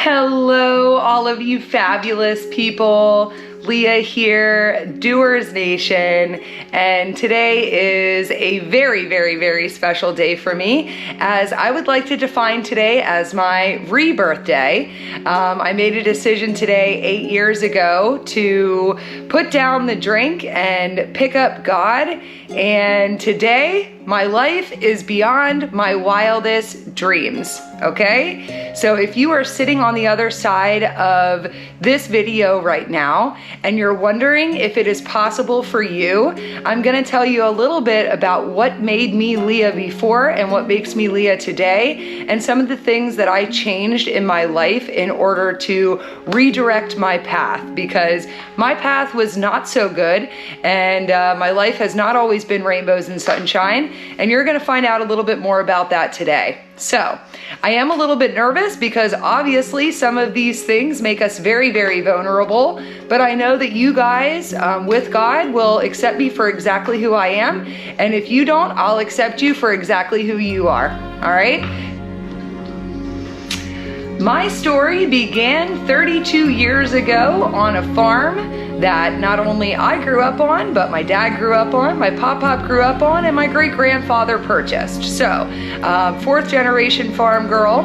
Hello, all of you fabulous people. Leah here, Doers Nation, and today is a very, very, very special day for me, as I would like to define today as my rebirth day. I made a decision today 8 years ago to put down the drink and pick up God, and today my life is beyond my wildest dreams, okay? So if you are sitting on the other side of this video right now and you're wondering if it is possible for you, I'm gonna tell you a little bit about what made me Leah before and what makes me Leah today, and some of the things that I changed in my life in order to redirect my path, because my path was not so good, and my life has not always been rainbows and sunshine, and you're gonna find out a little bit more about that today. So, I am a little bit nervous because obviously some of these things make us very, very vulnerable, but I know that you guys, with God, will accept me for exactly who I am, and if you don't, I'll accept you for exactly who you are, all right? My story began 32 years ago on a farm that not only I grew up on, but my dad grew up on, my pop-pop grew up on, and my great-grandfather purchased. So, fourth generation farm girl.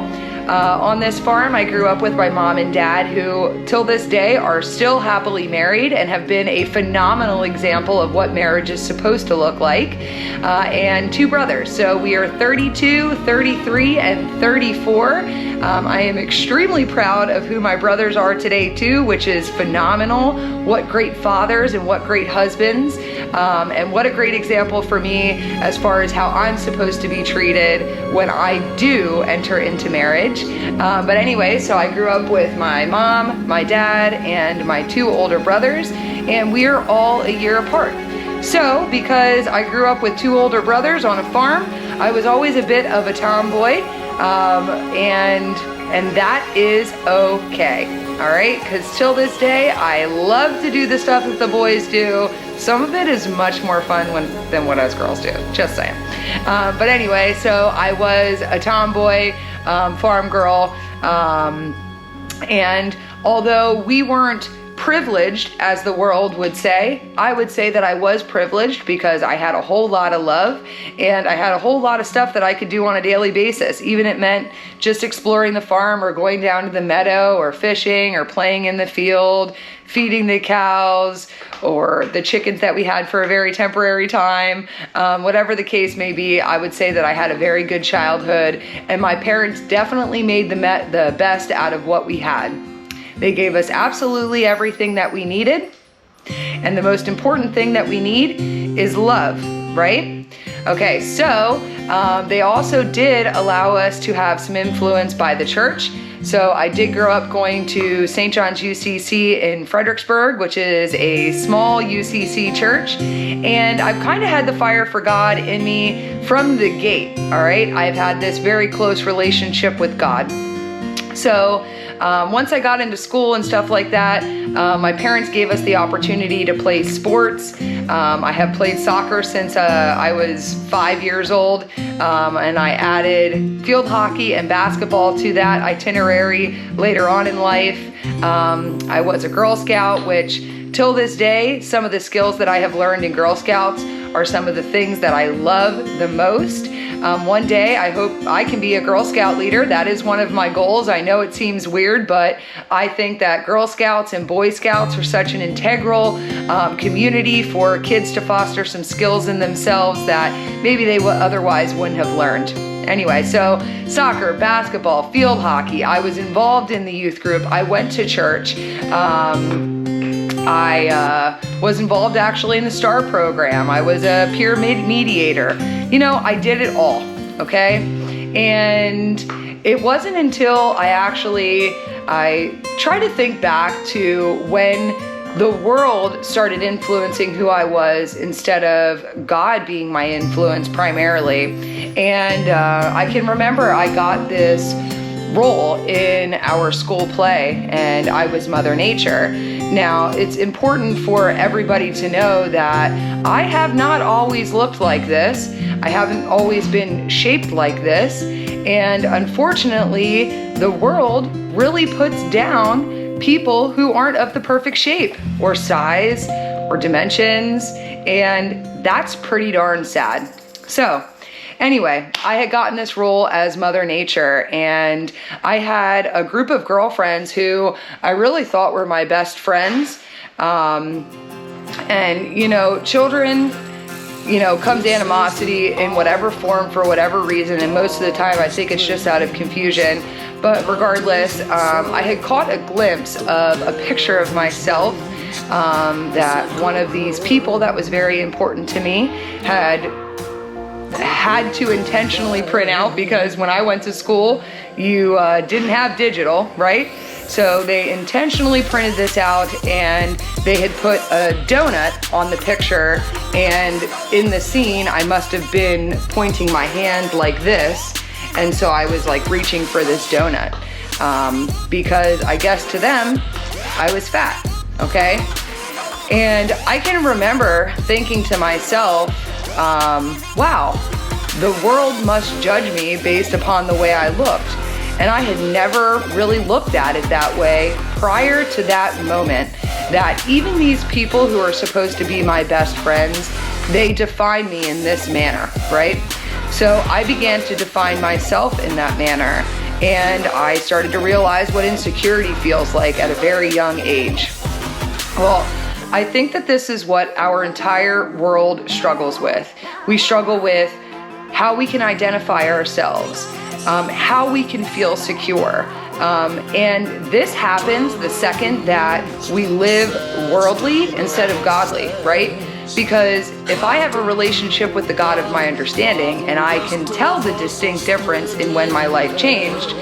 On this farm, I grew up with my mom and dad, who till this day are still happily married and have been a phenomenal example of what marriage is supposed to look like, and two brothers. So we are 32, 33, and 34. I am extremely proud of who my brothers are today too, which is phenomenal. What great fathers and what great husbands, and what a great example for me as far as how I'm supposed to be treated when I do enter into marriage. But anyway, so I grew up with my mom, my dad, and my two older brothers, and we are all a year apart. So because I grew up with two older brothers on a farm, I was always a bit of a tomboy, and that is okay. All right, because till this day, I love to do the stuff that the boys do. Some of it is much more fun than what us girls do, just saying. But anyway, so I was a tomboy, farm girl, and although we weren't privileged, as the world would say, I would say that I was privileged because I had a whole lot of love and I had a whole lot of stuff that I could do on a daily basis. Even it meant just exploring the farm or going down to the meadow or fishing or playing in the field, feeding the cows or the chickens that we had for a very temporary time. Whatever the case may be, I would say that I had a very good childhood, and my parents definitely made the best out of what we had. They gave us absolutely everything that we needed. And the most important thing that we need is love, right? Okay, so they also did allow us to have some influence by the church. So I did grow up going to St. John's UCC in Fredericksburg, which is a small UCC church. And I've kind of had the fire for God in me from the gate, all right? I've had this very close relationship with God. So once I got into school and stuff like that, my parents gave us the opportunity to play sports. I have played soccer since I was 5 years old, and I added field hockey and basketball to that itinerary later on in life. I was a Girl Scout, which till this day, some of the skills that I have learned in Girl Scouts are some of the things that I love the most. One day, I hope I can be a Girl Scout leader. That is one of my goals. I know it seems weird, but I think that Girl Scouts and Boy Scouts are such an integral community for kids to foster some skills in themselves that maybe they otherwise wouldn't have learned. Anyway, so soccer, basketball, field hockey. I was involved in the youth group. I went to church. I was involved actually in the STAR program. I was a peer mediator. You know, I did it all, okay? And it wasn't until I try to think back to when the world started influencing who I was instead of God being my influence primarily. And I can remember I got this role in our school play, and I was Mother Nature. Now, it's important for everybody to know that I have not always looked like this. I haven't always been shaped like this. And unfortunately, the world really puts down people who aren't of the perfect shape or size or dimensions, and that's pretty darn sad. So anyway, I had gotten this role as Mother Nature, and I had a group of girlfriends who I really thought were my best friends. And, you know, children, you know, comes animosity in whatever form for whatever reason, and most of the time I think it's just out of confusion. But regardless, I had caught a glimpse of a picture of myself that one of these people that was very important to me had to intentionally print out, because when I went to school, you didn't have digital, right? So they intentionally printed this out, and they had put a donut on the picture, and in the scene I must have been pointing my hand like this, and so I was like reaching for this donut, because I guess to them I was fat, okay? And I can remember thinking to myself, wow, the world must judge me based upon the way I looked. And I had never really looked at it that way prior to that moment, that even these people who are supposed to be my best friends, they define me in this manner, right? So I began to define myself in that manner, and I started to realize what insecurity feels like at a very young age. Well, I think that this is what our entire world struggles with. We struggle with how we can identify ourselves, how we can feel secure. And this happens the second that we live worldly instead of godly, right? Because if I have a relationship with the God of my understanding, and I can tell the distinct difference in when my life changed,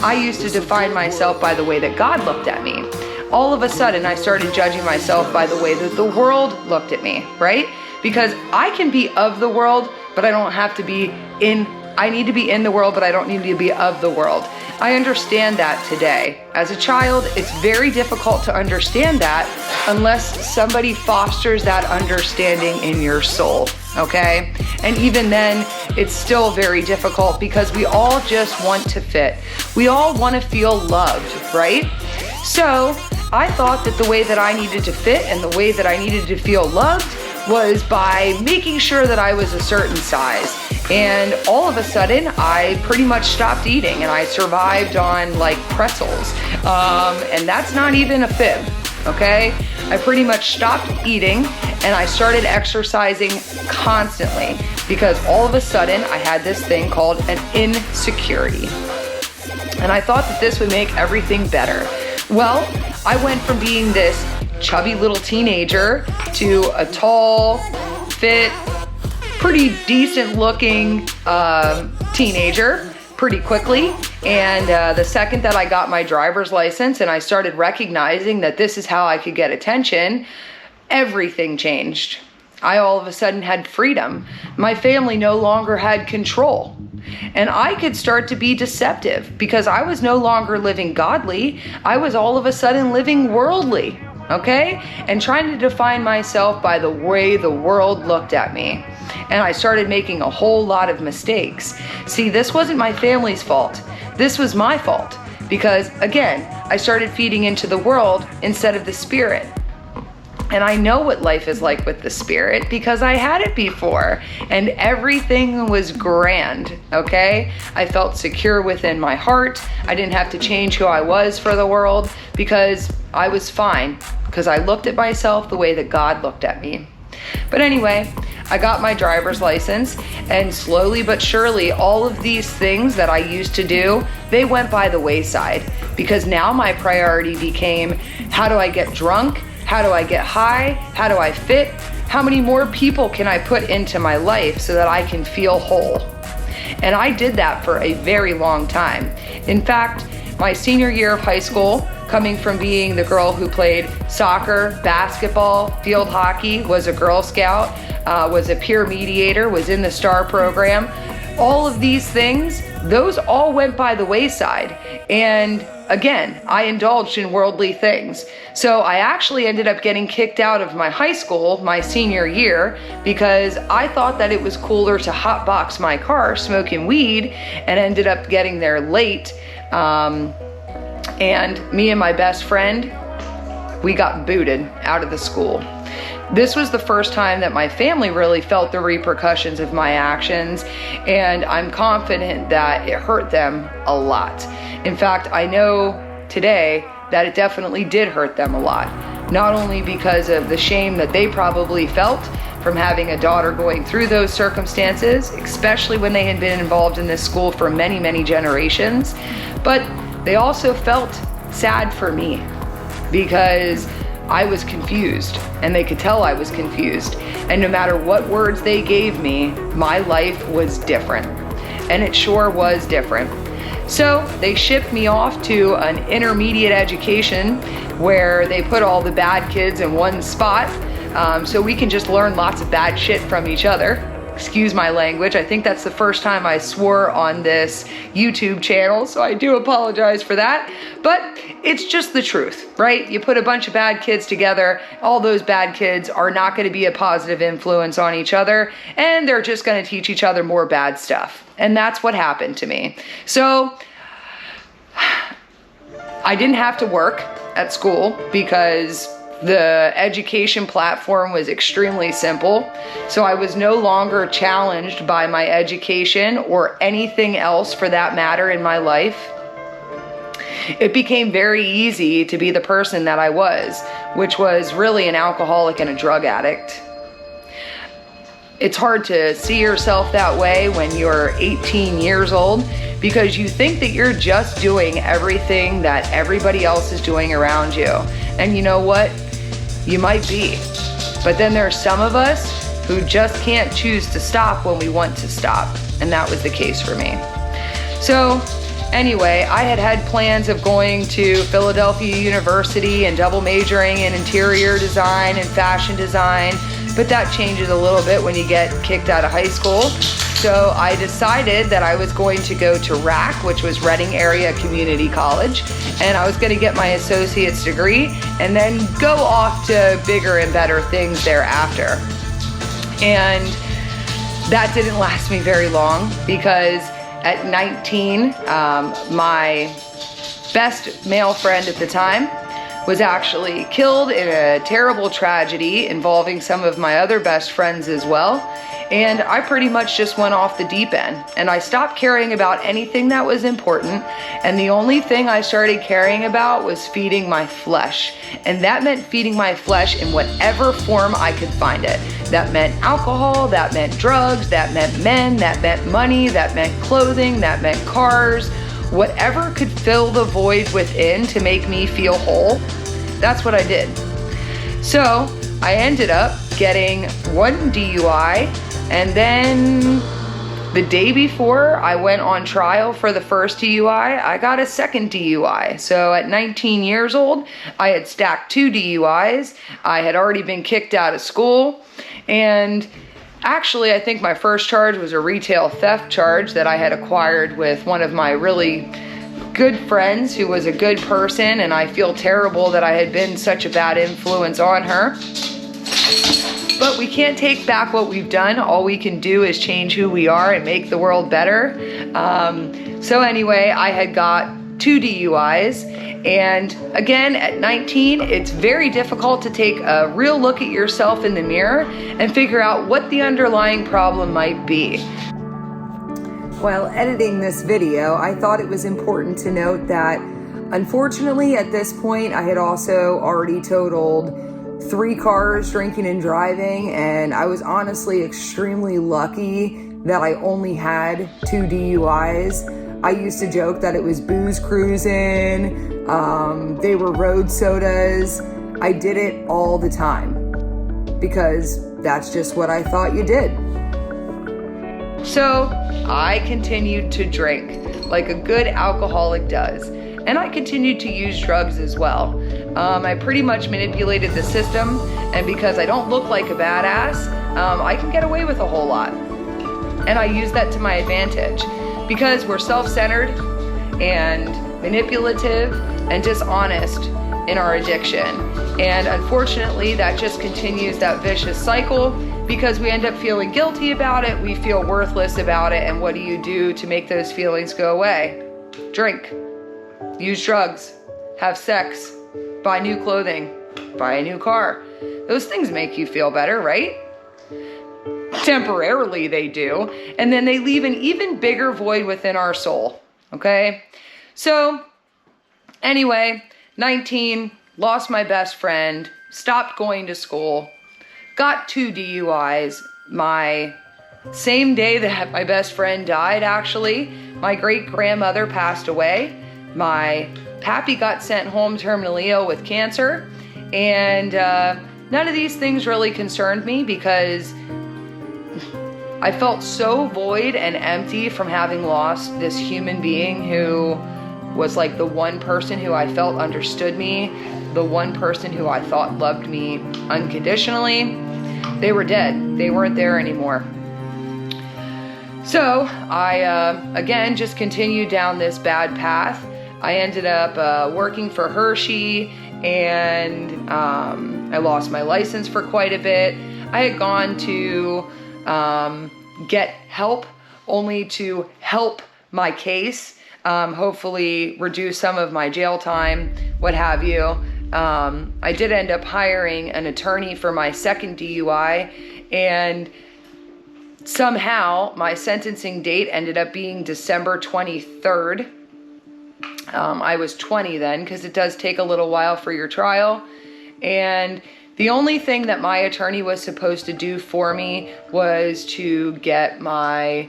I used to define myself by the way that God looked at me. All of a sudden, I started judging myself by the way that the world looked at me, right? Because I can be of the world, but I don't have to be in. I need to be in the world, but I don't need to be of the world. I understand that today. As a child, it's very difficult to understand that unless somebody fosters that understanding in your soul, okay? And even then, it's still very difficult because we all just want to fit. We all want to feel loved, right? So I thought that the way that I needed to fit and the way that I needed to feel loved was by making sure that I was a certain size. And all of a sudden, I pretty much stopped eating, and I survived on like pretzels. And that's not even a fib, okay? I pretty much stopped eating, and I started exercising constantly because all of a sudden I had this thing called an insecurity. And I thought that this would make everything better. Well, I went from being this chubby little teenager to a tall, fit, pretty decent looking teenager pretty quickly. And the second that I got my driver's license and I started recognizing that this is how I could get attention, everything changed. I all of a sudden had freedom. My family no longer had control. And I could start to be deceptive because I was no longer living godly. I was all of a sudden living worldly, okay? And trying to define myself by the way the world looked at me. And I started making a whole lot of mistakes. See, this wasn't my family's fault. This was my fault because, again, I started feeding into the world instead of the spirit. And I know what life is like with the spirit because I had it before and everything was grand, okay? I felt secure within my heart. I didn't have to change who I was for the world because I was fine because I looked at myself the way that God looked at me. But anyway, I got my driver's license, and slowly but surely all of these things that I used to do, they went by the wayside because now my priority became, how do I get drunk? How do I get high? How do I fit? How many more people can I put into my life so that I can feel whole? And I did that for a very long time. In fact, my senior year of high school, coming from being the girl who played soccer, basketball, field hockey, was a Girl Scout, was a peer mediator, was in the STAR program, all of these things, those all went by the wayside. And again, I indulged in worldly things. So I actually ended up getting kicked out of my high school my senior year because I thought that it was cooler to hotbox my car smoking weed, and ended up getting there late. And me and my best friend, we got booted out of the school. This was the first time that my family really felt the repercussions of my actions, and I'm confident that it hurt them a lot. In fact, I know today that it definitely did hurt them a lot. Not only because of the shame that they probably felt from having a daughter going through those circumstances, especially when they had been involved in this school for many, many generations, but they also felt sad for me because I was confused, and they could tell I was confused. And no matter what words they gave me, my life was different. And it sure was different. So they shipped me off to an intermediate education where they put all the bad kids in one spot, so we can just learn lots of bad shit from each other. Excuse my language. I think that's the first time I swore on this YouTube channel, so I do apologize for that. But it's just the truth, right? You put a bunch of bad kids together, all those bad kids are not going to be a positive influence on each other, and they're just going to teach each other more bad stuff. And that's what happened to me. So I didn't have to work at school because the education platform was extremely simple. So I was no longer challenged by my education or anything else for that matter in my life. It became very easy to be the person that I was, which was really an alcoholic and a drug addict. It's hard to see yourself that way when you're 18 years old because you think that you're just doing everything that everybody else is doing around you. And you know what? You might be. But then there are some of us who just can't choose to stop when we want to stop. And that was the case for me. So anyway, I had plans of going to Philadelphia University and double majoring in interior design and fashion design, but that changes a little bit when you get kicked out of high school. So I decided that I was going to go to RAC, which was Reading Area Community College, and I was going to get my associate's degree and then go off to bigger and better things thereafter. And that didn't last me very long because at 19, my best male friend at the time was actually killed in a terrible tragedy involving some of my other best friends as well. And I pretty much just went off the deep end, and I stopped caring about anything that was important, and the only thing I started caring about was feeding my flesh. And that meant feeding my flesh in whatever form I could find it. That meant alcohol, that meant drugs, that meant men, that meant money, that meant clothing, that meant cars. Whatever could fill the void within to make me feel whole, that's what I did. So I ended up getting one DUI, and then the day before I went on trial for the first DUI, I got a second DUI. So at 19 years old, I had stacked 2 DUIs. I had already been kicked out of school, and actually, I think my first charge was a retail theft charge that I had acquired with one of my really good friends who was a good person, and I feel terrible that I had been such a bad influence on her. But we can't take back what we've done. All we can do is change who we are and make the world better. So anyway, I had got 2 DUIs. And again, at 19, it's very difficult to take a real look at yourself in the mirror and figure out what the underlying problem might be. While editing this video, I thought it was important to note that unfortunately at this point, I had also already totaled 3 cars drinking and driving, and I was honestly extremely lucky that I only had 2 DUIs. I used to joke that it was booze cruising, they were road sodas. I did it all the time because that's just what I thought you did. So I continued to drink like a good alcoholic does, and I continued to use drugs as well. I pretty much manipulated the system, and because I don't look like a badass, I can get away with a whole lot. And I use that to my advantage. because we're self-centered and manipulative and dishonest in our addiction. And unfortunately, that just continues that vicious cycle because we end up feeling guilty about it, we feel worthless about it, and what do you do to make those feelings go away? Drink, use drugs, have sex, buy new clothing, buy a new car. Those things make you feel better, right? Temporarily they do, and then they leave an even bigger void within our soul, okay? So, anyway, 19, lost my best friend, stopped going to school, got 2 DUIs, my same day that my best friend died, actually. My great-grandmother passed away, my pappy got sent home terminally ill with cancer, and none of these things really concerned me because I felt so void and empty from having lost this human being who was like the one person who I felt understood me, the one person who I thought loved me unconditionally. They were dead. They weren't there anymore. So I, again, just continued down this bad path. I ended up working for Hershey, and I lost my license for quite a bit. I had gone to get help only to help my case, hopefully reduce some of my jail time, what have you. I did end up hiring an attorney for my second DUI, and somehow my sentencing date ended up being December 23rd. I was 20 then, because it does take a little while for your trial. And the only thing that my attorney was supposed to do for me was to get my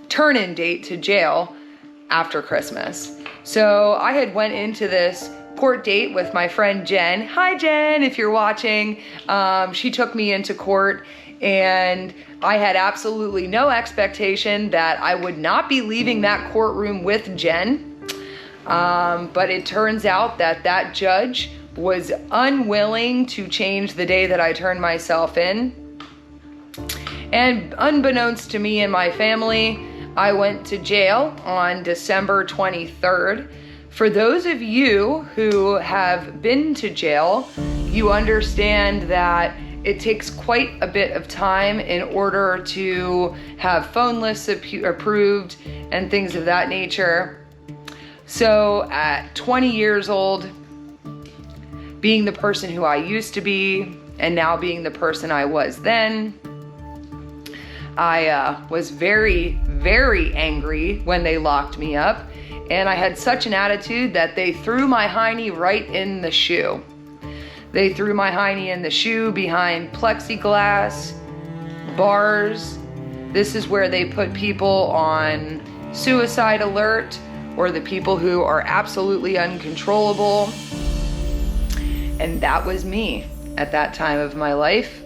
turn-in date to jail after Christmas. So I had went into this court date with my friend Jen. Hi Jen, if you're watching. She took me into court, and I had absolutely no expectation that I would not be leaving that courtroom with Jen. But it turns out that that judge was unwilling to change the day that I turned myself in. And unbeknownst to me and my family, I went to jail on December 23rd. For those of you who have been to jail, you understand that it takes quite a bit of time in order to have phone lists approved and things of that nature. So at 20 years old, being the person who I used to be and now being the person I was then, I was very, very angry when they locked me up, and I had such an attitude that they threw my hiney right in the shoe. They threw my hiney in the shoe behind plexiglass, bars. This is where they put people on suicide alert, or the people who are absolutely uncontrollable. And that was me at that time of my life.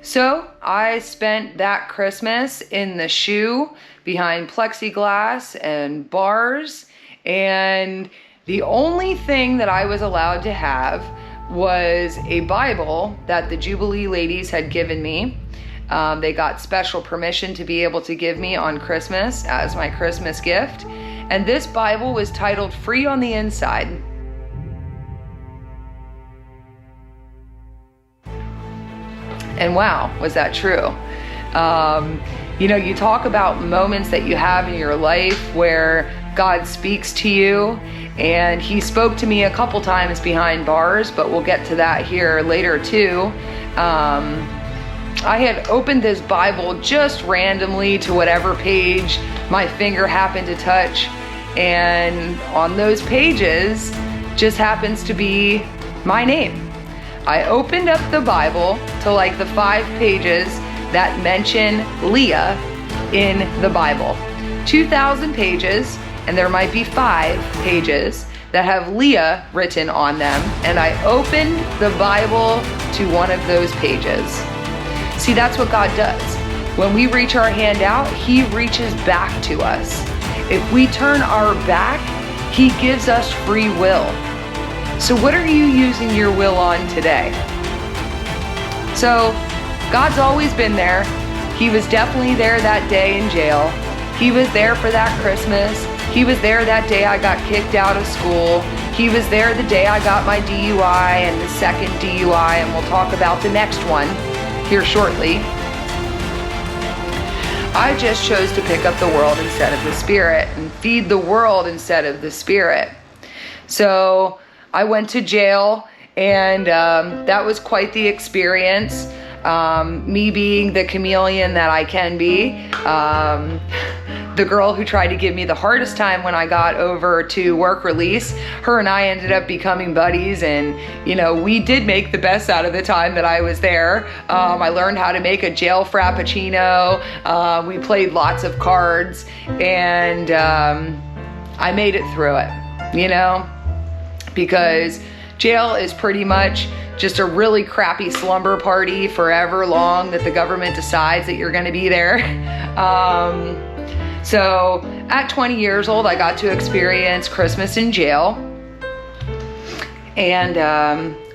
So I spent that Christmas in the shoe behind plexiglass and bars, and the only thing that I was allowed to have was a Bible that the Jubilee ladies had given me. They got special permission to be able to give me on Christmas as my Christmas gift, and this Bible was titled Free on the Inside. And wow, was that true? You know, you talk about moments that you have in your life where God speaks to you, and he spoke to me a couple times behind bars, but we'll get to that here later too. I had opened this Bible just randomly to whatever page my finger happened to touch, and on those pages just happens to be my name. I opened up the Bible to like the 5 pages that mention Leah in the Bible. 2,000 pages, and there might be 5 pages that have Leah written on them, and I opened the Bible to one of those pages. See, that's what God does. When we reach our hand out, he reaches back to us. If we turn our back, he gives us free will. So what are you using your will on today? So God's always been there. He was definitely there that day in jail. He was there for that Christmas. He was there that day I got kicked out of school. He was there the day I got my DUI and the second DUI, and we'll talk about the next one here shortly. I just chose to pick up the world instead of the spirit and feed the world instead of the spirit. So I went to jail, and that was quite the experience. Me being the chameleon that I can be. The girl who tried to give me the hardest time when I got over to work release, her and I ended up becoming buddies, and we did make the best out of the time that I was there. I learned how to make a jail frappuccino. We played lots of cards, and I made it through it, because jail is pretty much just a really crappy slumber party forever long that the government decides that you're going to be there. So at 20 years old, I got to experience Christmas in jail. And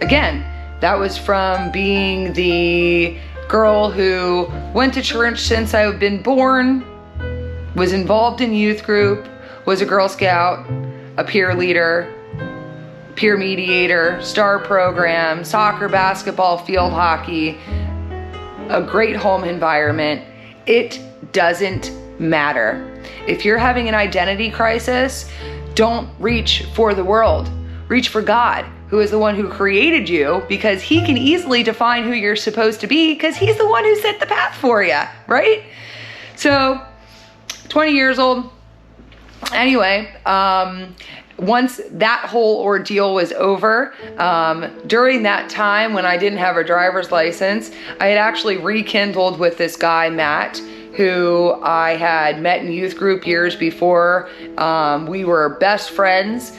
again, that was from being the girl who went to church since I've been born, was involved in youth group, was a Girl Scout, a peer leader, peer mediator, star program, soccer, basketball, field hockey, a great home environment. It doesn't matter. If you're having an identity crisis, don't reach for the world. Reach for God, who is the one who created you, because he can easily define who you're supposed to be, because he's the one who set the path for you, right? So, 20 years old. Anyway, once that whole ordeal was over, during that time when I didn't have a driver's license, I had actually rekindled with this guy, Matt, who I had met in youth group years before. We were best friends.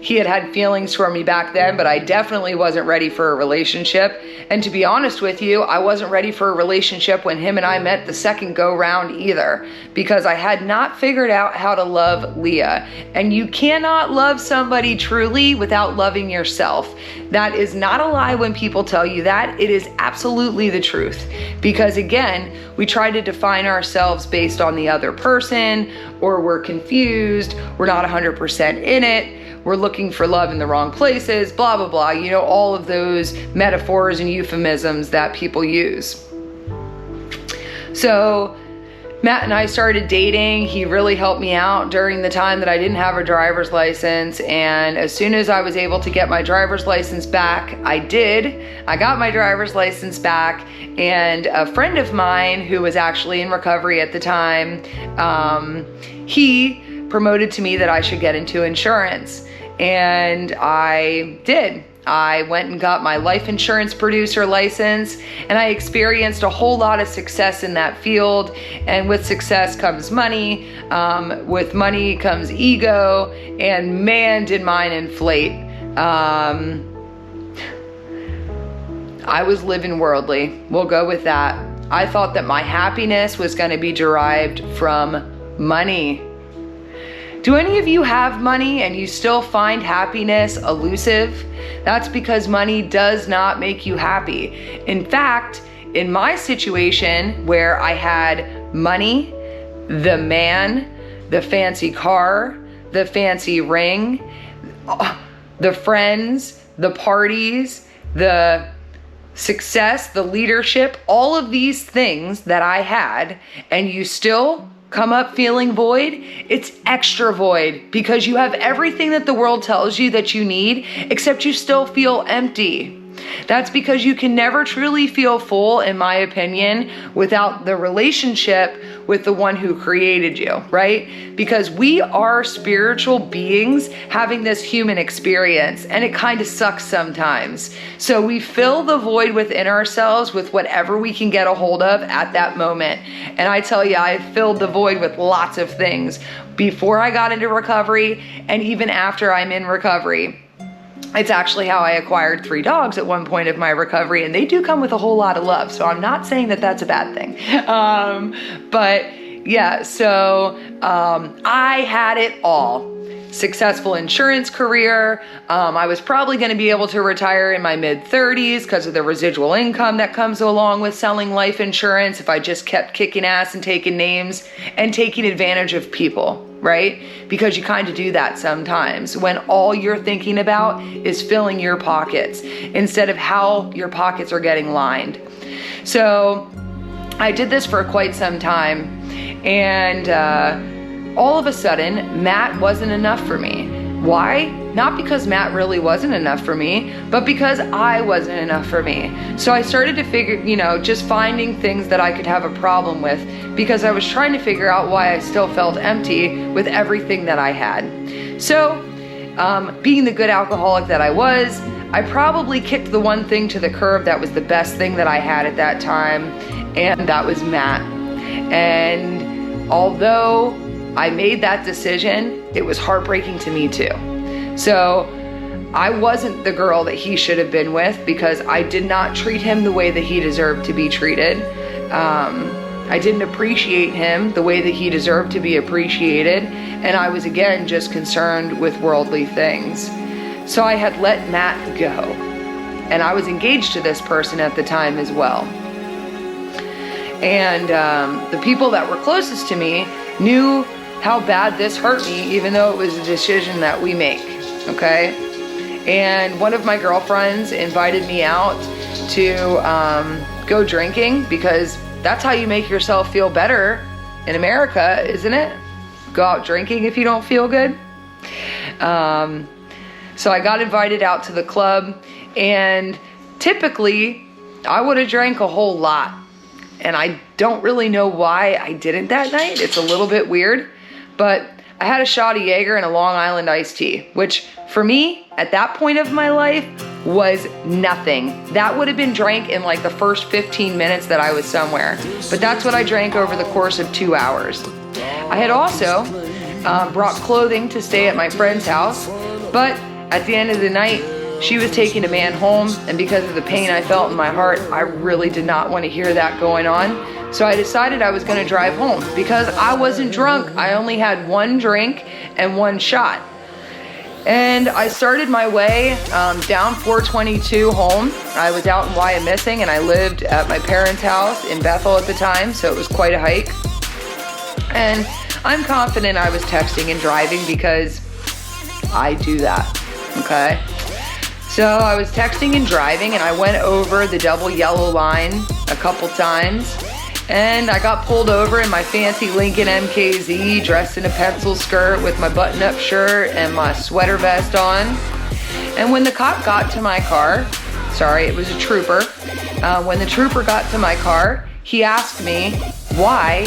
He had feelings for me back then, but I definitely wasn't ready for a relationship. And to be honest with you, I wasn't ready for a relationship when him and I met the second go round either, because I had not figured out how to love Leah. And you cannot love somebody truly without loving yourself. That is not a lie when people tell you that. It is absolutely the truth. Because again, we try to define ourselves based on the other person, or we're confused, we're not 100% in it, we're looking for love in the wrong places, blah, blah, blah. All of those metaphors and euphemisms that people use. So Matt and I started dating. He really helped me out during the time that I didn't have a driver's license. And as soon as I was able to get my driver's license back, I did. I got my driver's license back. And a friend of mine who was actually in recovery at the time, he promoted to me that I should get into insurance. And I did. I went and got my life insurance producer license, and I experienced a whole lot of success in that field. And with success comes money. With money comes ego, and man, did mine inflate. I was living worldly. We'll go with that. I thought that my happiness was going to be derived from money. Do any of you have money and you still find happiness elusive? That's because money does not make you happy. In fact, in my situation where I had money, the man, the fancy car, the fancy ring, the friends, the parties, the success, the leadership, all of these things that I had, and you still come up feeling void, it's extra void, because you have everything that the world tells you that you need, except you still feel empty. That's because you can never truly feel full, in my opinion, without the relationship with the one who created you, right? Because we are spiritual beings having this human experience, and it kind of sucks sometimes. So we fill the void within ourselves with whatever we can get a hold of at that moment. And I tell you, I filled the void with lots of things before I got into recovery, and even after I'm in recovery. It's actually how I acquired 3 dogs at one point of my recovery, and they do come with a whole lot of love. So I'm not saying that that's a bad thing. But Yeah, so I had it all. Successful insurance career. I was probably going to be able to retire in my mid-30s because of the residual income that comes along with selling life insurance if I just kept kicking ass and taking names and taking advantage of people, right? Because you kind of do that sometimes when all you're thinking about is filling your pockets instead of how your pockets are getting lined. So I did this for quite some time, and all of a sudden, Matt wasn't enough for me. Why? Not because Matt really wasn't enough for me, but because I wasn't enough for me. So I started to figure, just finding things that I could have a problem with because I was trying to figure out why I still felt empty with everything that I had. So, being the good alcoholic that I was, I probably kicked the one thing to the curb that was the best thing that I had at that time, and that was Matt. And although I made that decision, it was heartbreaking to me too. So I wasn't the girl that he should have been with because I did not treat him the way that he deserved to be treated. I didn't appreciate him the way that he deserved to be appreciated. And I was again just concerned with worldly things. So I had let Matt go. And I was engaged to this person at the time as well. And the people that were closest to me knew how bad this hurt me, even though it was a decision that we make, okay? And one of my girlfriends invited me out to go drinking because that's how you make yourself feel better in America, isn't it? Go out drinking if you don't feel good. So I got invited out to the club, and typically I would have drank a whole lot. And I don't really know why I didn't that night. It's a little bit weird. But I had a shot of Jaeger and a Long Island iced tea, which for me, at that point of my life, was nothing. That would have been drank in like the first 15 minutes that I was somewhere. But that's what I drank over the course of 2 hours. I had also brought clothing to stay at my friend's house, but at the end of the night, she was taking a man home, and because of the pain I felt in my heart, I really did not want to hear that going on. So I decided I was going to drive home because I wasn't drunk. I only had one drink and one shot. And I started my way down 422 home. I was out in Wyomissing, and I lived at my parents' house in Bethel at the time, so it was quite a hike. And I'm confident I was texting and driving because I do that, okay? So I was texting and driving, and I went over the double yellow line a couple times. And I got pulled over in my fancy Lincoln MKZ, dressed in a pencil skirt with my button-up shirt and my sweater vest on. And when the cop got to my car, sorry, it was a trooper. When the trooper got to my car, he asked me why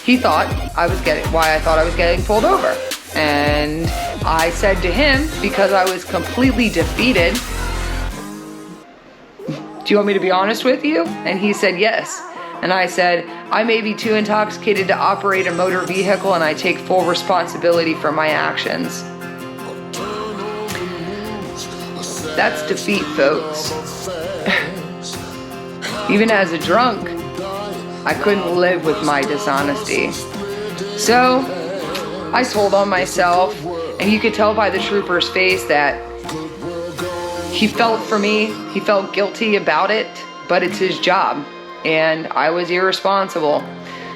I thought I was getting pulled over. And I said to him, because I was completely defeated, do you want me to be honest with you? And he said, yes. And I said, I may be too intoxicated to operate a motor vehicle, and I take full responsibility for my actions. That's defeat, folks. Even as a drunk, I couldn't live with my dishonesty. So I told on myself, and you could tell by the trooper's face that he felt for me. He felt guilty about it, but it's his job, and I was irresponsible.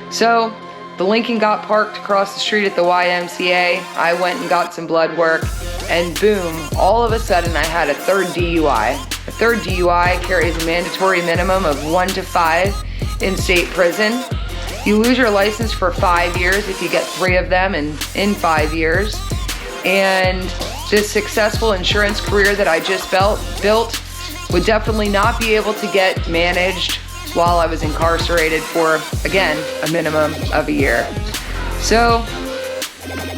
So the Lincoln got parked across the street at the YMCA. I went and got some blood work, and boom, all of a sudden I had a third DUI. A third DUI carries a mandatory minimum of 1 to 5 in state prison. You lose your license for 5 years if you get 3 of them in 5 years. And this successful insurance career that I just built would definitely not be able to get managed while I was incarcerated for, again, a minimum of a year. So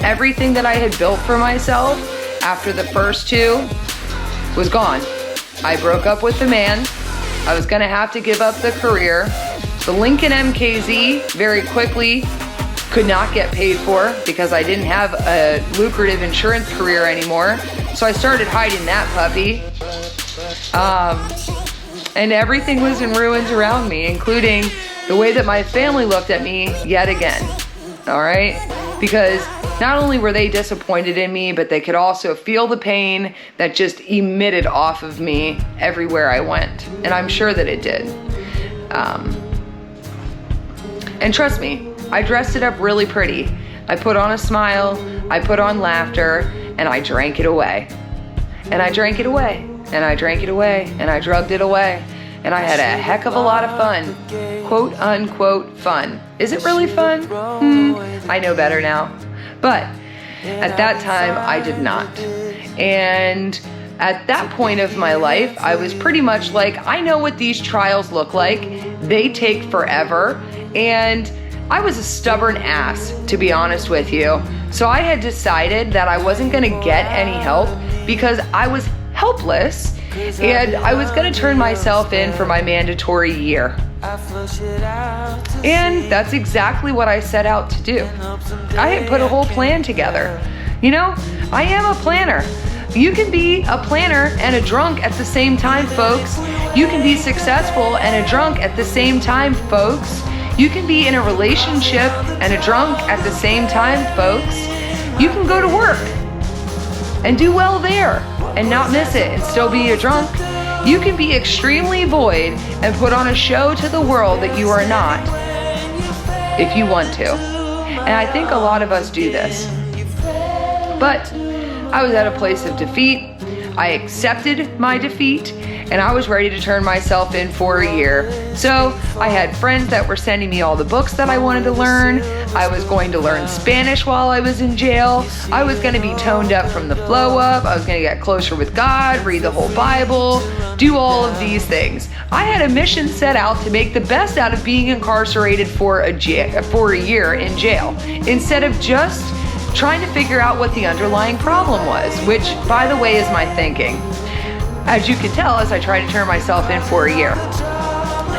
everything that I had built for myself after the first 2 was gone. I broke up with the man. I was gonna have to give up the career. The Lincoln MKZ very quickly could not get paid for because I didn't have a lucrative insurance career anymore. So I started hiding that puppy. And everything was in ruins around me, including the way that my family looked at me yet again. All right? Because not only were they disappointed in me, but they could also feel the pain that just emitted off of me everywhere I went. And I'm sure that it did. And trust me, I dressed it up really pretty. I put on a smile, I put on laughter, and I drank it away. And I drank it away, and I drank it away, and I drugged it away. And I had a heck of a lot of fun. Quote unquote fun. Is it really fun? I know better now. But at that time, I did not. And at that point of my life, I was pretty much like, I know what these trials look like. They take forever. And I was a stubborn ass, to be honest with you. So I had decided that I wasn't going to get any help because I was helpless. And I was going to turn myself in for my mandatory year. And that's exactly what I set out to do. I had put a whole plan together. You know, I am a planner. You can be a planner and a drunk at the same time, folks. You can be successful and a drunk at the same time, folks. You can be in a relationship and a drunk at the same time, folks. You can go to work and do well there and not miss it and still be a drunk. You can be extremely void and put on a show to the world that you are not if you want to. And I think a lot of us do this. But I was at a place of defeat. I accepted my defeat and I was ready to turn myself in for a year. So I had friends that were sending me all the books that I wanted to learn. I was going to learn Spanish while I was in jail. I was going to be toned up from the flow up. I was going to get closer with God, read the whole Bible, do all of these things. I had a mission set out to make the best out of being incarcerated for a year in jail, instead of just trying to figure out what the underlying problem was, which, by the way, is my thinking. As you can tell, as I try to turn myself in for a year.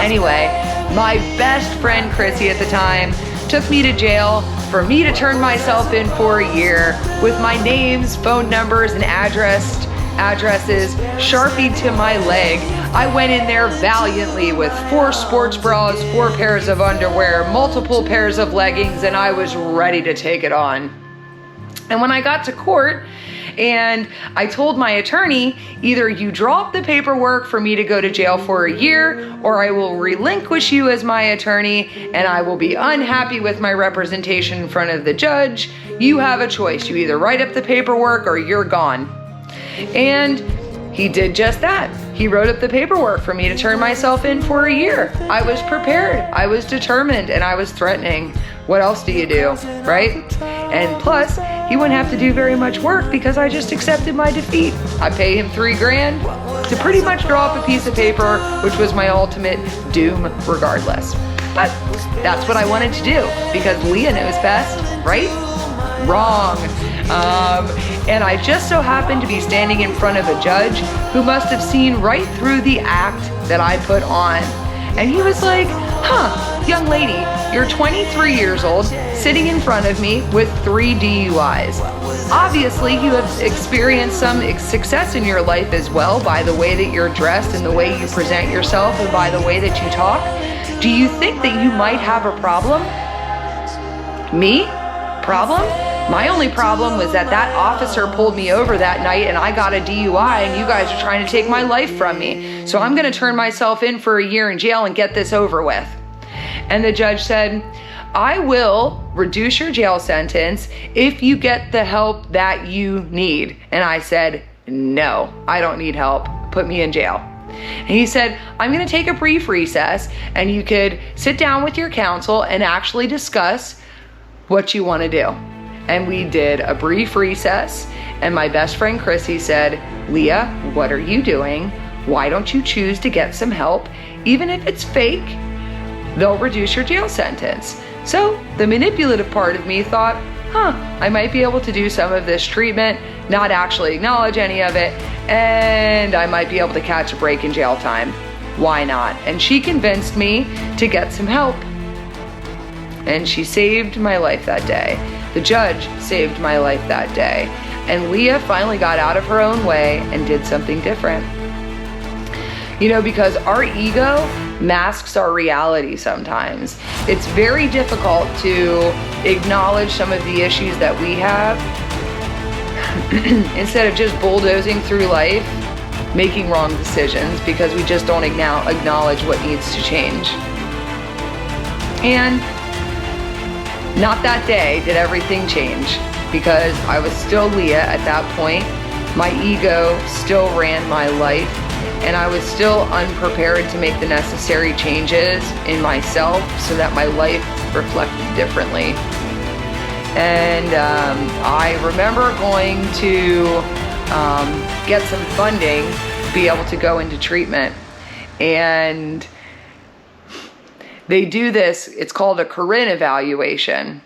Anyway, my best friend Chrissy at the time took me to jail for me to turn myself in for a year with my names, phone numbers, and addresses sharpied to my leg. I went in there valiantly with 4 sports bras, 4 pairs of underwear, multiple pairs of leggings, and I was ready to take it on. And when I got to court, and I told my attorney, either you drop the paperwork for me to go to jail for a year, or I will relinquish you as my attorney, and I will be unhappy with my representation in front of the judge. You have a choice. You either write up the paperwork or you're gone. And he did just that. He wrote up the paperwork for me to turn myself in for a year. I was prepared, I was determined, and I was threatening. What else do you do, right? And plus, he wouldn't have to do very much work because I just accepted my defeat. I pay him $3,000 to pretty much draw up a piece of paper, which was my ultimate doom regardless. But that's what I wanted to do because Leah knows best, right? Wrong. And I just so happened to be standing in front of a judge who must have seen right through the act that I put on. And he was like, young lady, you're 23 years old, sitting in front of me with 3 DUIs. Obviously, you have experienced some success in your life as well by the way that you're dressed and the way you present yourself and by the way that you talk. Do you think that you might have a problem? Me? Problem? My only problem was that that officer pulled me over that night and I got a DUI and you guys are trying to take my life from me. So I'm going to turn myself in for a year in jail and get this over with. And the judge said, I will reduce your jail sentence if you get the help that you need. And I said, no, I don't need help. Put me in jail. And he said, I'm going to take a brief recess and you could sit down with your counsel and actually discuss what you want to do. And we did a brief recess, and my best friend Chrissy said, Leah, what are you doing? Why don't you choose to get some help? Even if it's fake, they'll reduce your jail sentence. So the manipulative part of me thought, I might be able to do some of this treatment, not actually acknowledge any of it, and I might be able to catch a break in jail time. Why not? And she convinced me to get some help. And she saved my life that day. The judge saved my life that day. And Leah finally got out of her own way and did something different. You know, because our ego masks our reality sometimes. It's very difficult to acknowledge some of the issues that we have instead of just bulldozing through life, making wrong decisions because we just don't acknowledge what needs to change. And not that day did everything change, because I was still Leah at that point. My ego still ran my life, and I was still unprepared to make the necessary changes in myself so that my life reflected differently. And I remember going to get some funding to be able to go into treatment. And they do this, it's called a Corinne evaluation.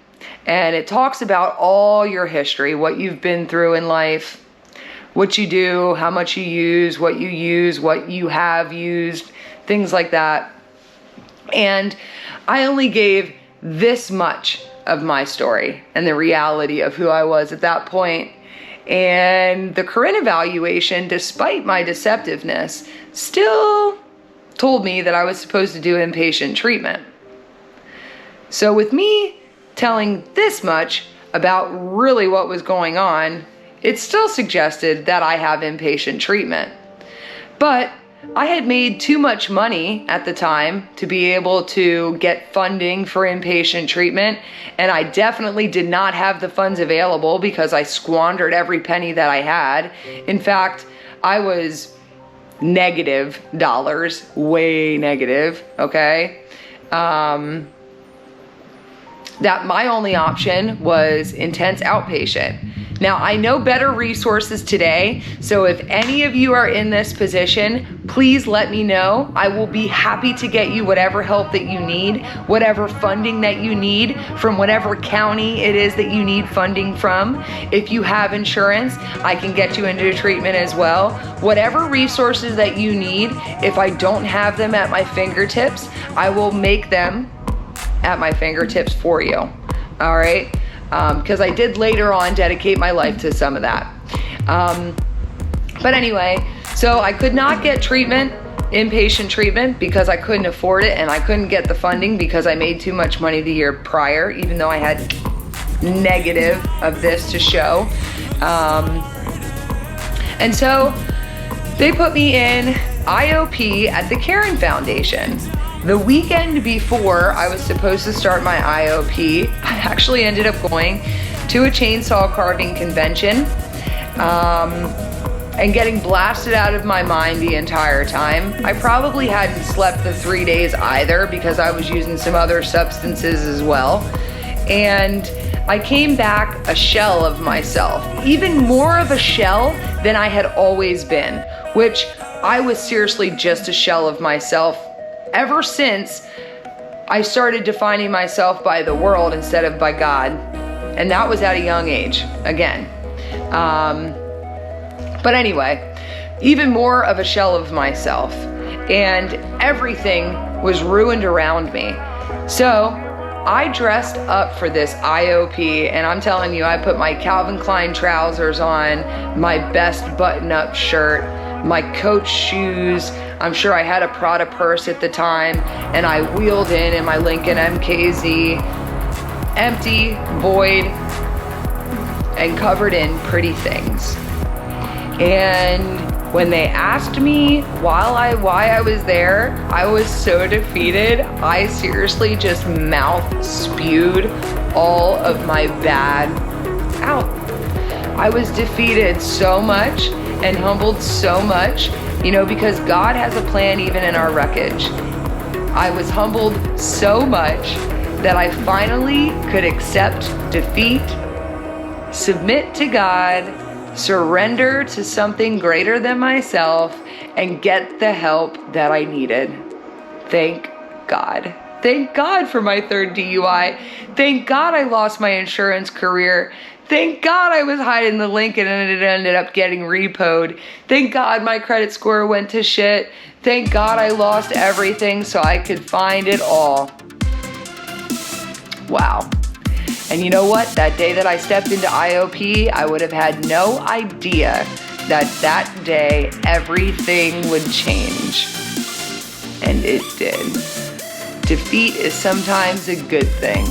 And it talks about all your history, what you've been through in life, what you do, how much you use, what you have used, things like that. And I only gave this much of my story and the reality of who I was at that point. And the Corinne evaluation, despite my deceptiveness, still told me that I was supposed to do inpatient treatment. So with me telling this much about really what was going on, it still suggested that I have inpatient treatment. But I had made too much money at the time to be able to get funding for inpatient treatment, and I definitely did not have the funds available because I squandered every penny that I had. In fact, I was negative dollars, way negative, okay? That my only option was intense outpatient. Now, I know better resources today, so if any of you are in this position, please let me know. I will be happy to get you whatever help that you need, whatever funding that you need from whatever county it is that you need funding from. If you have insurance, I can get you into treatment as well. Whatever resources that you need, if I don't have them at my fingertips, I will make them at my fingertips for you. All right? Because I did later on dedicate my life to some of that. But anyway, so I could not get treatment, inpatient treatment, because I couldn't afford it, and I couldn't get the funding because I made too much money the year prior, even though I had negative of this to show. And so they put me in IOP at the Karen Foundation. The weekend before I was supposed to start my IOP, I actually ended up going to a chainsaw carving convention and getting blasted out of my mind the entire time. I probably hadn't slept the 3 days either because I was using some other substances as well. And I came back a shell of myself, even more of a shell than I had always been, which I was seriously just a shell of myself ever since I started defining myself by the world instead of by God. And that was at a young age, again. But anyway, even more of a shell of myself. And everything was ruined around me. So I dressed up for this IOP, and I'm telling you, I put my Calvin Klein trousers on, my best button-up shirt, my Coach shoes. I'm sure I had a Prada purse at the time, and I wheeled in my Lincoln MKZ, empty, void, and covered in pretty things. And when they asked me why I was there, I was so defeated. I seriously just mouth spewed all of my bad out. I was defeated so much and humbled so much, because God has a plan even in our wreckage. I was humbled so much that I finally could accept defeat, submit to God, surrender to something greater than myself, and get the help that I needed. Thank God. Thank God for my third DUI. Thank God I lost my insurance career. Thank God I was hiding the Lincoln and it ended up getting repoed. Thank God my credit score went to shit. Thank God I lost everything so I could find it all. Wow. And you know what? That day that I stepped into IOP, I would have had no idea that day everything would change. and it did. Defeat is sometimes a good thing,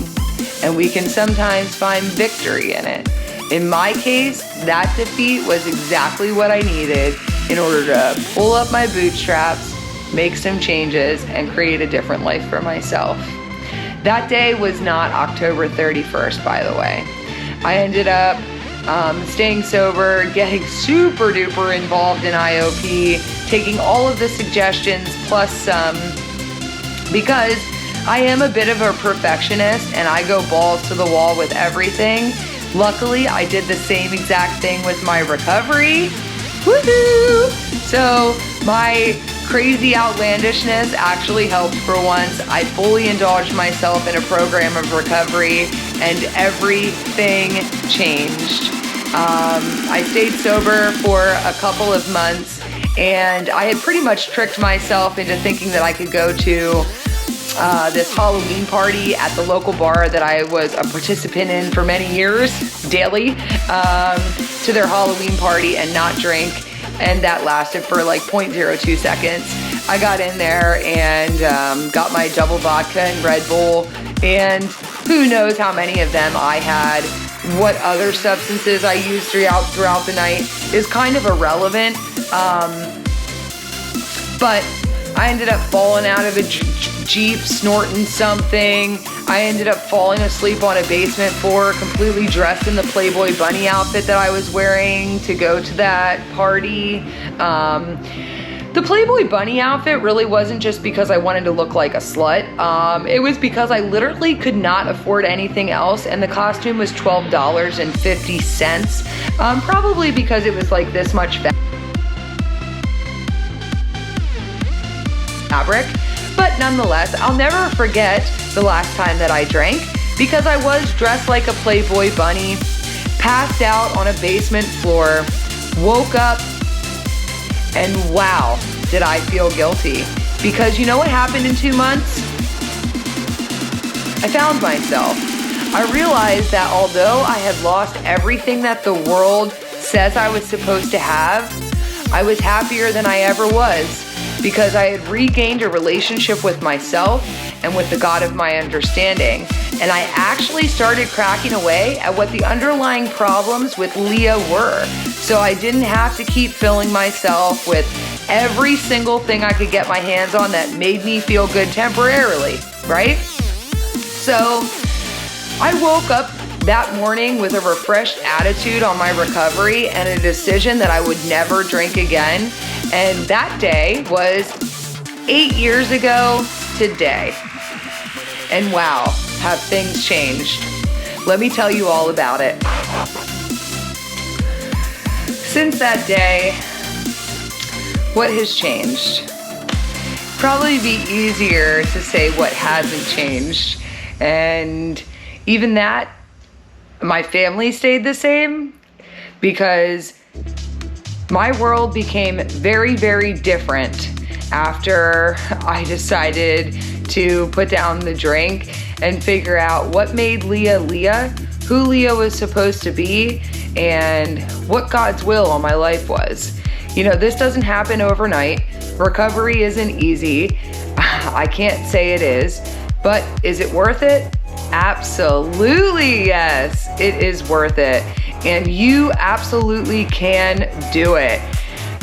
and we can sometimes find victory in it. In my case, that defeat was exactly what I needed in order to pull up my bootstraps, make some changes, and create a different life for myself. That day was not October 31st, by the way. I ended up staying sober, getting super duper involved in IOP, taking all of the suggestions plus some, because I am a bit of a perfectionist and I go balls to the wall with everything. Luckily, I did the same exact thing with my recovery. Woohoo! So my crazy outlandishness actually helped for once. I fully indulged myself in a program of recovery and everything changed. I stayed sober for a couple of months and I had pretty much tricked myself into thinking that I could go to this Halloween party at the local bar that I was a participant in for many years, daily, to their Halloween party and not drink. And that lasted for like 0.02 seconds. I got in there and got my double vodka and Red Bull, and who knows how many of them I had. What other substances I used throughout the night is kind of irrelevant. But I ended up falling out of a Jeep, snorting something. I ended up falling asleep on a basement floor, completely dressed in the Playboy bunny outfit that I was wearing to go to that party. The Playboy bunny outfit really wasn't just because I wanted to look like a slut. It was because I literally could not afford anything else, and the costume was $12.50. Probably because it was like this much fabric. But nonetheless, I'll never forget the last time that I drank, because I was dressed like a Playboy bunny, passed out on a basement floor, woke up, and wow, did I feel guilty. Because you know what happened in 2 months? I found myself. I realized that although I had lost everything that the world says I was supposed to have, I was happier than I ever was, because I had regained a relationship with myself and with the God of my understanding. And I actually started cracking away at what the underlying problems with Leah were. So I didn't have to keep filling myself with every single thing I could get my hands on that made me feel good temporarily, right? So I woke up that morning with a refreshed attitude on my recovery and a decision that I would never drink again. And that day was 8 years ago today. And wow, have things changed. Let me tell you all about it. Since that day, what has changed? Probably be easier to say what hasn't changed. And even that, my family stayed the same, because my world became very, very different after I decided to put down the drink and figure out what made Leah Leah, who Leah was supposed to be, and what God's will on my life was. You know, this doesn't happen overnight. Recovery isn't easy. I can't say it is, but is it worth it? Absolutely, yes, it is worth it. And you absolutely can do it.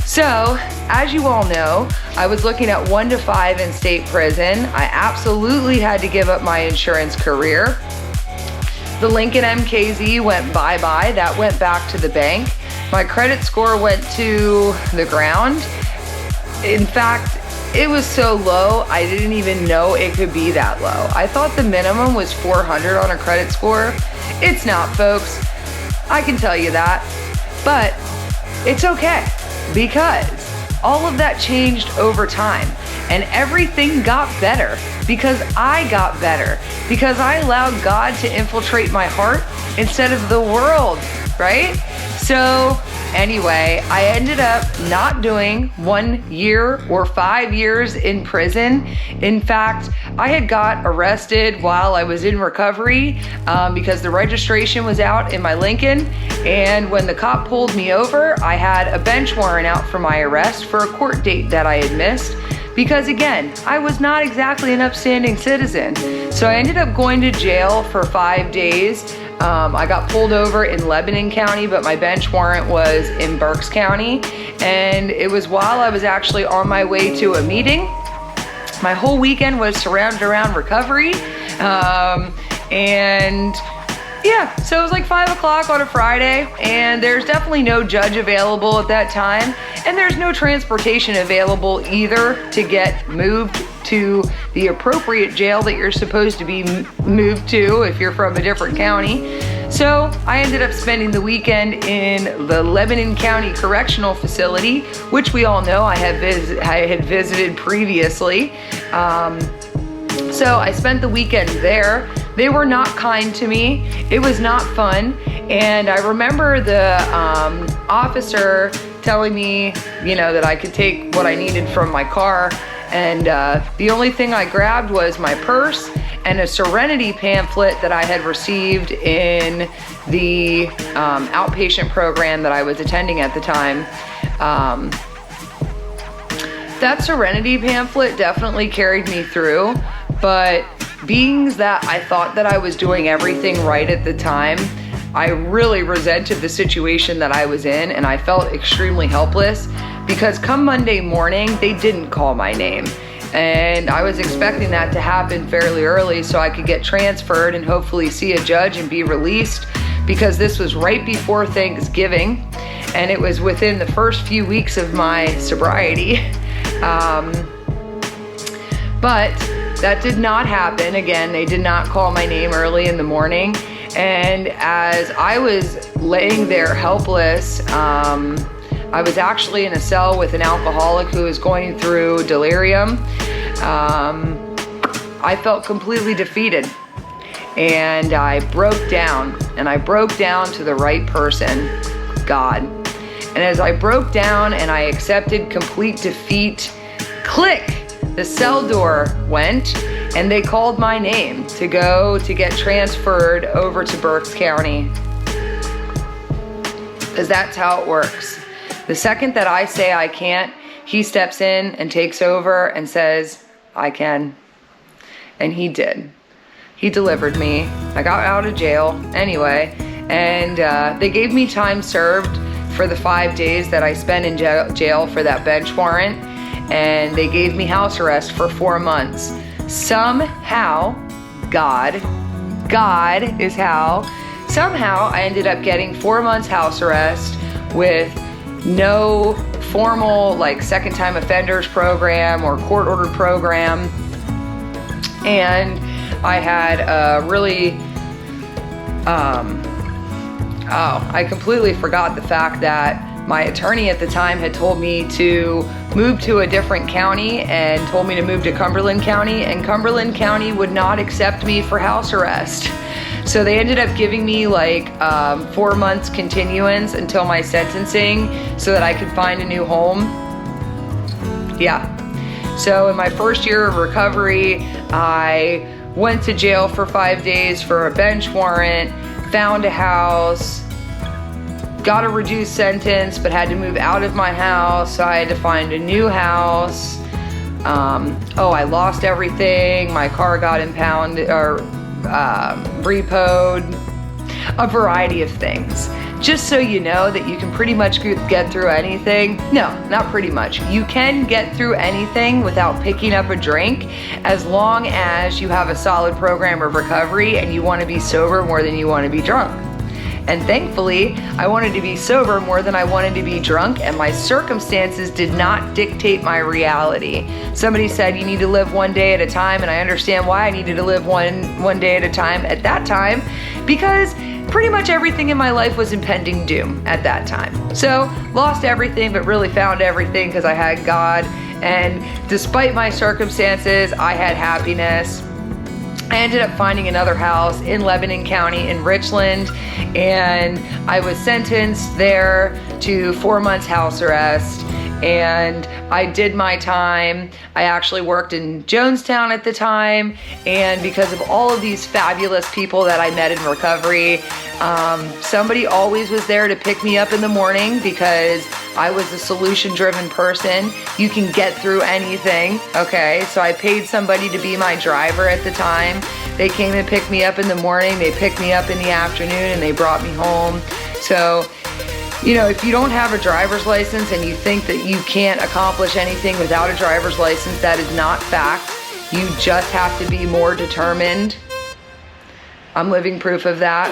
So, as you all know, I was looking at 1 to 5 in state prison. I absolutely had to give up my insurance career. The Lincoln MKZ went bye-bye. That went back to the bank. My credit score went to the ground. In fact, it was so low, I didn't even know it could be that low. I thought the minimum was 400 on a credit score. It's not, folks. I can tell you that. But it's okay, because all of that changed over time, and everything got better because I got better, because I allowed God to infiltrate my heart instead of the world, right? So anyway, I ended up not doing 1 year or 5 years in prison. In fact, I had got arrested while I was in recovery because the registration was out in my Lincoln. And when the cop pulled me over, I had a bench warrant out for my arrest for a court date that I had missed, because again, I was not exactly an upstanding citizen. So I ended up going to jail for 5 days. I got pulled over in Lebanon County, but my bench warrant was in Berks County. And it was while I was actually on my way to a meeting. My whole weekend was surrounded around recovery. And yeah, so it was like 5 o'clock on a Friday, and there's definitely no judge available at that time, and there's no transportation available either to get moved to the appropriate jail that you're supposed to be moved to if you're from a different county. So I ended up spending the weekend in the Lebanon County Correctional Facility, which we all know I had visited previously. So I spent the weekend there. They were not kind to me. It was not fun. And I remember the officer telling me, that I could take what I needed from my car. And the only thing I grabbed was my purse and a Serenity pamphlet that I had received in the outpatient program that I was attending at the time. That Serenity pamphlet definitely carried me through, but being that I thought that I was doing everything right at the time, I really resented the situation that I was in, and I felt extremely helpless because come Monday morning, they didn't call my name. And I was expecting that to happen fairly early so I could get transferred and hopefully see a judge and be released, because this was right before Thanksgiving and it was within the first few weeks of my sobriety. But that did not happen. Again, they did not call my name early in the morning. And as I was laying there helpless, I was actually in a cell with an alcoholic who was going through delirium. I felt completely defeated. And I broke down. And I broke down to the right person, God. And as I broke down and I accepted complete defeat, click! The cell door went and they called my name to go to get transferred over to Berks County. Because that's how it works. The second that I say I can't, he steps in and takes over and says, I can. And he did. He delivered me. I got out of jail anyway, and they gave me time served for the 5 days that I spent in jail for that bench warrant. And they gave me house arrest for 4 months. Somehow, God is how, somehow I ended up getting 4 months house arrest with no formal second time offenders program or court ordered program. And I had a really, I completely forgot the fact that my attorney at the time had told me to move to a different county and told me to move to Cumberland County, and Cumberland County would not accept me for house arrest. So they ended up giving me 4 months continuance until my sentencing so that I could find a new home. Yeah. So in my first year of recovery, I went to jail for 5 days for a bench warrant, found a house, got a reduced sentence, but had to move out of my house, so I had to find a new house. I lost everything. My car got impounded or repoed. A variety of things. Just so you know that you can pretty much get through anything. No, not pretty much. You can get through anything without picking up a drink, as long as you have a solid program of recovery and you want to be sober more than you want to be drunk. And thankfully, I wanted to be sober more than I wanted to be drunk, and my circumstances did not dictate my reality. Somebody said you need to live one day at a time, and I understand why I needed to live one day at a time at that time, because pretty much everything in my life was impending doom at that time. So, lost everything, but really found everything because I had God, and despite my circumstances, I had happiness. I ended up finding another house in Lebanon County in Richland, and I was sentenced there to 4 months house arrest, and I did my time. I actually worked in Jonestown at the time, and because of all of these fabulous people that I met in recovery, somebody always was there to pick me up in the morning because I was a solution-driven person. You can get through anything, okay? So I paid somebody to be my driver at the time. They came and picked me up in the morning, they picked me up in the afternoon, and they brought me home. So, you know, if you don't have a driver's license and you think that you can't accomplish anything without a driver's license, that is not fact. You just have to be more determined. I'm living proof of that.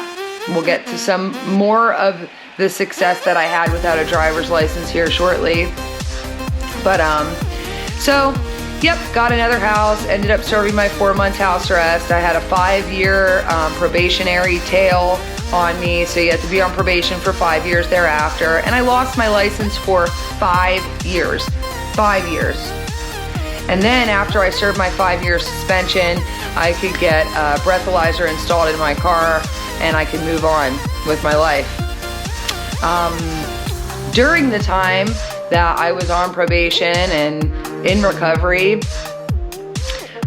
We'll get to some more of the success that I had without a driver's license here shortly. But, so, yep, got another house, ended up serving my 4 months house arrest. I had a 5-year probationary tail on me, so you have to be on probation for 5 years thereafter. And I lost my license for 5 years. 5 years. And then after I served my 5-year suspension, I could get a breathalyzer installed in my car and I could move on with my life. During the time that I was on probation and in recovery,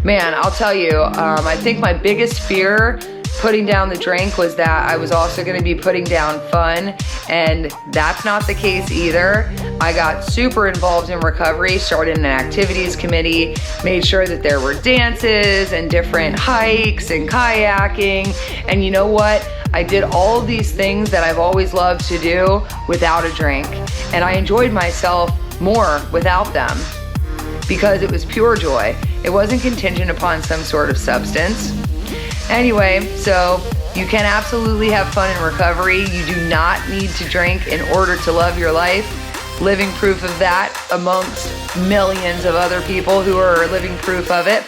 man, I'll tell you, I think my biggest fear putting down the drink was that I was also going to be putting down fun, and that's not the case either. I got super involved in recovery, started an activities committee, made sure that there were dances and different hikes and kayaking, and you know what? I did all of these things that I've always loved to do without a drink, and I enjoyed myself more without them because it was pure joy. It wasn't contingent upon some sort of substance. Anyway, so you can absolutely have fun in recovery. You do not need to drink in order to love your life. Living proof of that amongst millions of other people who are living proof of it.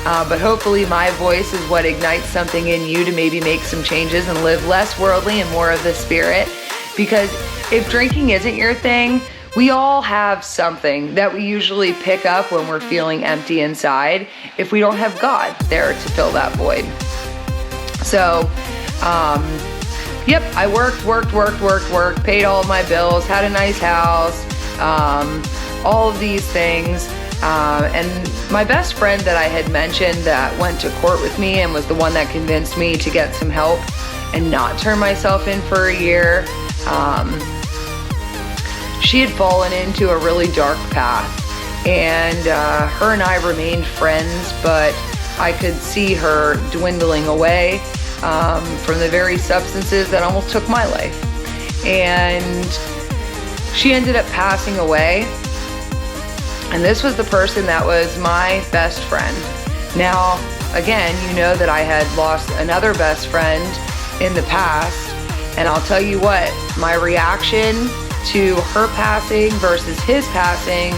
But hopefully my voice is what ignites something in you to maybe make some changes and live less worldly and more of the spirit. Because if drinking isn't your thing, we all have something that we usually pick up when we're feeling empty inside if we don't have God there to fill that void. So, yep, I worked, paid all of my bills, had a nice house, all of these things. And my best friend that I had mentioned that went to court with me and was the one that convinced me to get some help and not turn myself in for a year, she had fallen into a really dark path, and her and I remained friends, but I could see her dwindling away from the very substances that almost took my life. And she ended up passing away. And this was the person that was my best friend. Now, again, you know that I had lost another best friend in the past. And I'll tell you what, my reaction to her passing versus his passing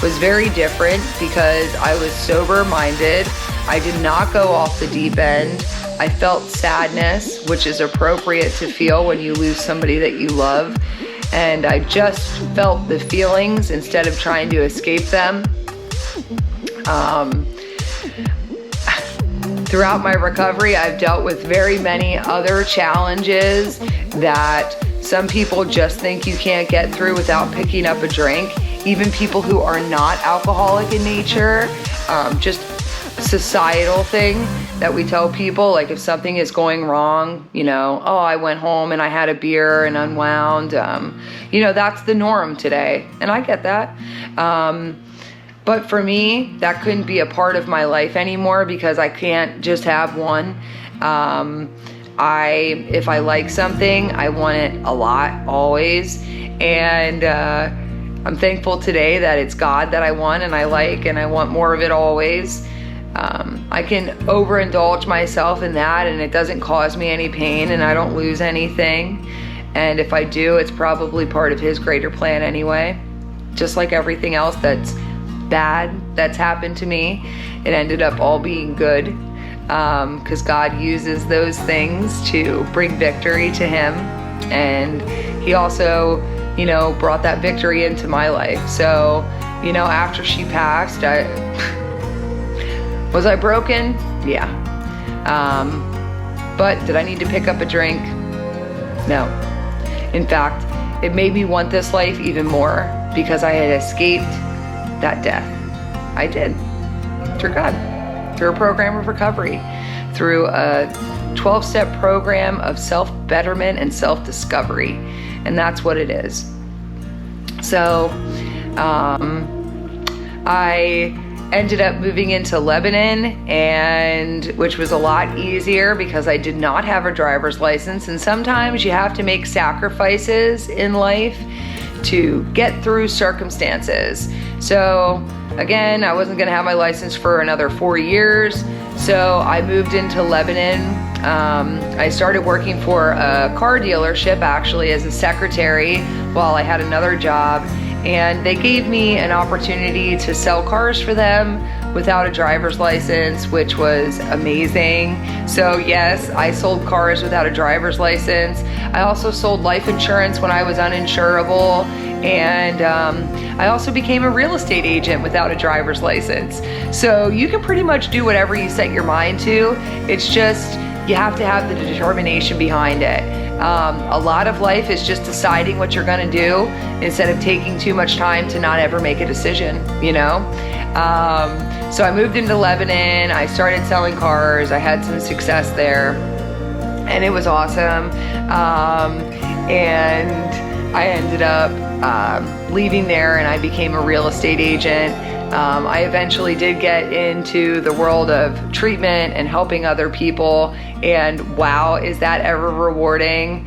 was very different because I was sober-minded. I did not go off the deep end. I felt sadness, which is appropriate to feel when you lose somebody that you love. And I just felt the feelings instead of trying to escape them. Throughout my recovery, I've dealt with very many other challenges that some people just think you can't get through without picking up a drink. Even people who are not alcoholic in nature, just societal thing that we tell people, like if something is going wrong, you know, oh, I went home and I had a beer and unwound, you know, that's the norm today. And I get that. But for me, that couldn't be a part of my life anymore because I can't just have one. If I like something, I want it a lot, always. And I'm thankful today that it's God that I want and I like, and I want more of it always. I can overindulge myself in that and it doesn't cause me any pain and I don't lose anything. And if I do, it's probably part of His greater plan anyway. Just like everything else that's bad that's happened to me, it ended up all being good. Because God uses those things to bring victory to Him. And He also, you know, brought that victory into my life. So, you know, after she passed, was I broken? Yeah. But did I need to pick up a drink? No. In fact, it made me want this life even more because I had escaped that death. I did. Through God. Through a program of recovery. Through a 12-step program of self-betterment and self-discovery. And that's what it is. So I ended up moving into Lebanon, and which was a lot easier because I did not have a driver's license, and sometimes you have to make sacrifices in life to get through circumstances. So again, I wasn't gonna have my license for another 4 years, so I moved into Lebanon. I started working for a car dealership actually as a secretary while I had another job, and they gave me an opportunity to sell cars for them without a driver's license, which was amazing. So yes, I sold cars without a driver's license. I also sold life insurance when I was uninsurable, and I also became a real estate agent without a driver's license. So you can pretty much do whatever you set your mind to. It's just, you have to have the determination behind it. A lot of life is just deciding what you're gonna do instead of taking too much time to not ever make a decision, you know? So I moved into Lebanon, I started selling cars, I had some success there, and it was awesome. And I ended up leaving there, and I became a real estate agent. I eventually did get into the world of treatment and helping other people, and wow, is that ever rewarding.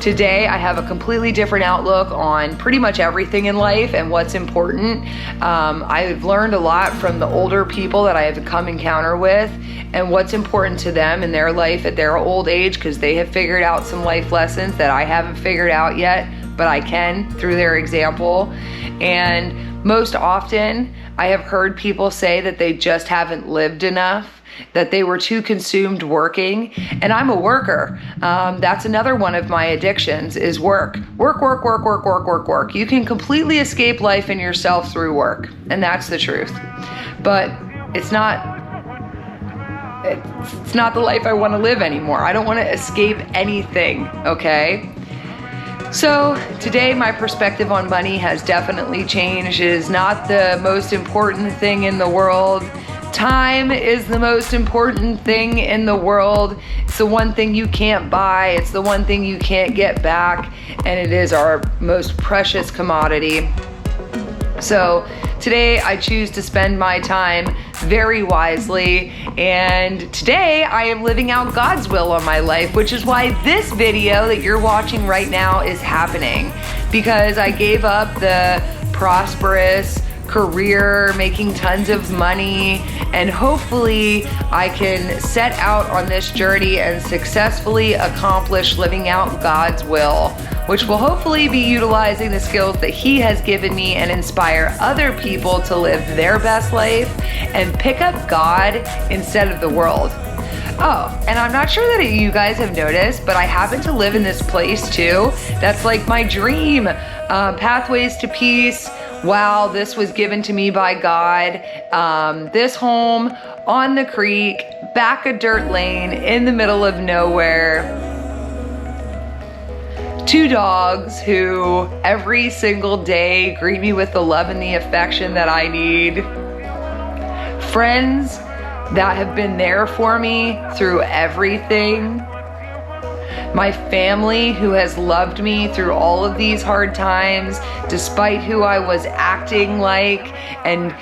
Today I have a completely different outlook on pretty much everything in life and what's important. I've learned a lot from the older people that I have come encounter with and what's important to them in their life at their old age, because they have figured out some life lessons that I haven't figured out yet, but I can through their example. And most often I have heard people say that they just haven't lived enough, that they were too consumed working. And I'm a worker. That's another one of my addictions is work. Work, work, work, work, work, work, work. You can completely escape life and yourself through work. And that's the truth. But it's not the life I want to live anymore. I don't want to escape anything, okay? So today my perspective on money has definitely changed. It is not the most important thing in the world. Time is the most important thing in the world. It's the one thing you can't buy. It's the one thing you can't get back. And it is our most precious commodity. So today I choose to spend my time very wisely, and today I am living out God's will on my life, which is why this video that you're watching right now is happening, because I gave up the prosperous career, making tons of money, and hopefully I can set out on this journey and successfully accomplish living out God's will, which will hopefully be utilizing the skills that He has given me and inspire other people to live their best life and pick up God instead of the world. Oh, and I'm not sure that you guys have noticed, but I happen to live in this place too. That's like my dream. Pathways to Peace. Wow, this was given to me by God. This home on the creek, back a dirt lane in the middle of nowhere. 2 dogs who every single day greet me with the love and the affection that I need. Friends that have been there for me through everything. My family who has loved me through all of these hard times, despite who I was acting like, and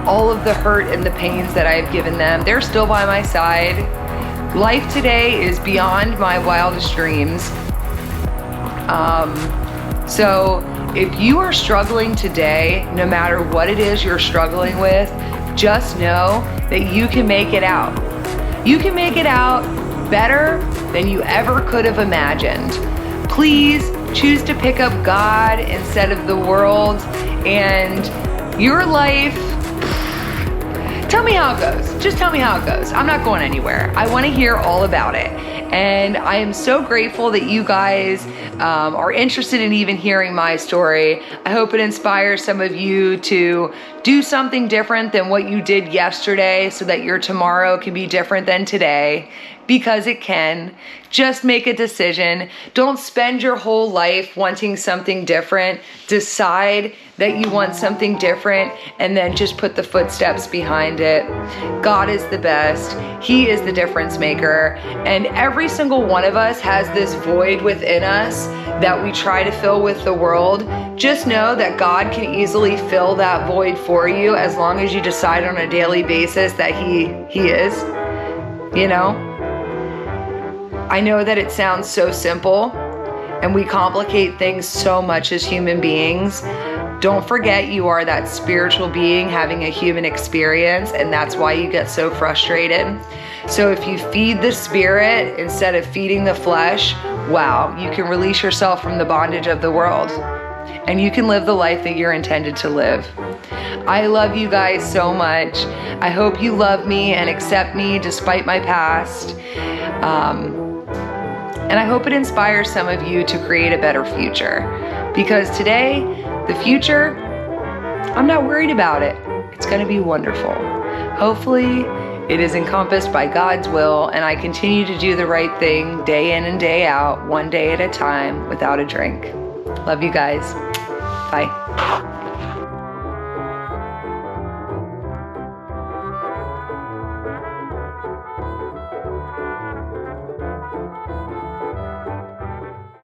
all of the hurt and the pains that I've given them. They're still by my side. Life today is beyond my wildest dreams. So if you are struggling today, no matter what it is you're struggling with, just know that you can make it out. You can make it out better than you ever could have imagined. Please choose to pick up God instead of the world, and your life, tell me how it goes. Just tell me how it goes. I'm not going anywhere. I want to hear all about it. And I am so grateful that you guys are interested in even hearing my story. I hope it inspires some of you to do something different than what you did yesterday so that your tomorrow can be different than today, because it can. Just make a decision. Don't spend your whole life wanting something different. Decide that you want something different, and then just put the footsteps behind it. God is the best. He is the difference maker. And every single one of us has this void within us that we try to fill with the world. Just know that God can easily fill that void for you as long as you decide on a daily basis that He is, you know? I know that it sounds so simple, and we complicate things so much as human beings. Don't forget you are that spiritual being having a human experience, and that's why you get so frustrated. So if you feed the spirit instead of feeding the flesh, wow, you can release yourself from the bondage of the world, and you can live the life that you're intended to live. I love you guys so much. I hope you love me and accept me despite my past. And I hope it inspires some of you to create a better future. Because today, the future, I'm not worried about it. It's going to be wonderful. Hopefully, it is encompassed by God's will, and I continue to do the right thing day in and day out, one day at a time, without a drink. Love you guys. Bye.